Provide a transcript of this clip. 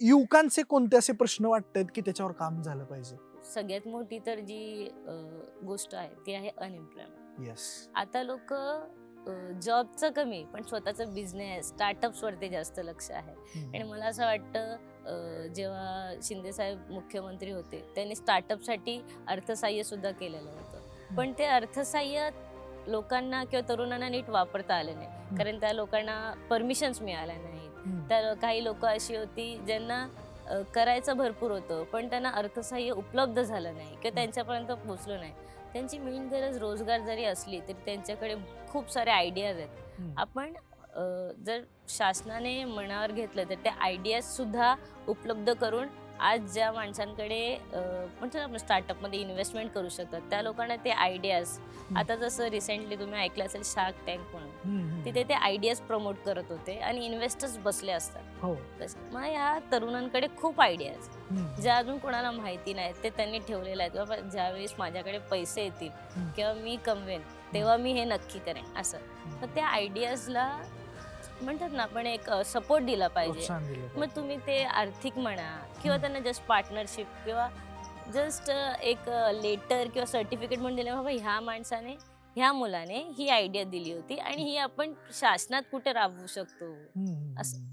युवकांचे कोणते असे प्रश्न वाटतात की त्याच्यावर काम झालं पाहिजे? सगळ्यात मोठी तर जी गोष्ट आहे ती आहे अनएम्प्लॉयमेंट. येस. आता लोक जॉबचं कमी पण स्वतःचं बिझनेस स्टार्टअप्स वरती जास्त लक्ष आहे. आणि मला असं वाटतं जेव्हा शिंदे साहेब मुख्यमंत्री होते त्यांनी स्टार्टअपसाठी अर्थसहाय्य सुद्धा केलेलं होतं. पण ते अर्थसहाय्य लोकांना किंवा तरुणांना नीट वापरता आले नाही, कारण त्या लोकांना परमिशन्स मिळाल्या नाहीत. तर काही लोक अशी होती ज्यांना करायचं भरपूर होतं पण त्यांना अर्थसहाय्य उपलब्ध झालं नाही किंवा त्यांच्यापर्यंत पोहोचलं नाही. त्यांची मेन गरज रोजगार जरी असली तरी त्यांच्याकडे खूप सारे आयडियाज आहेत. आपण जर शासनाने मनावर घेतलं तर त्या आयडियाज सुद्धा उपलब्ध करून आज ज्या माणसांकडे म्हणतो ना आपण स्टार्टअपमध्ये इन्व्हेस्टमेंट करू शकतात त्या लोकांना ते आयडियाज, आता जसं रिसेंटली तुम्ही ऐकलं असेल शार्क टँक म्हणून, तिथे ते आयडियाज प्रमोट करत होते आणि इन्व्हेस्टर्स बसले असतात. हो. मग ह्या तरुणांकडे खूप आयडियाज ज्या अजून कोणाला माहिती नाही ते त्यांनी ठेवलेलं आहे. बाबा ज्यावेळेस माझ्याकडे पैसे येतील किंवा मी कमवेन तेव्हा मी हे नक्की करेन असं. मग त्या आयडियाजला म्हणतात ना आपण एक सपोर्ट दिला पाहिजे. प्रोत्साहन दिलं मग पाहिजे. तुम्ही ते आर्थिक म्हणा किंवा त्यांना जस्ट पार्टनरशिप किंवा जस्ट एक लेटर किंवा सर्टिफिकेट म्हणून दिलं, बाबा ह्या माणसाने ह्या मुलाने ही आयडिया दिली होती आणि ही आपण शासनात कुठे राबवू शकतो असं.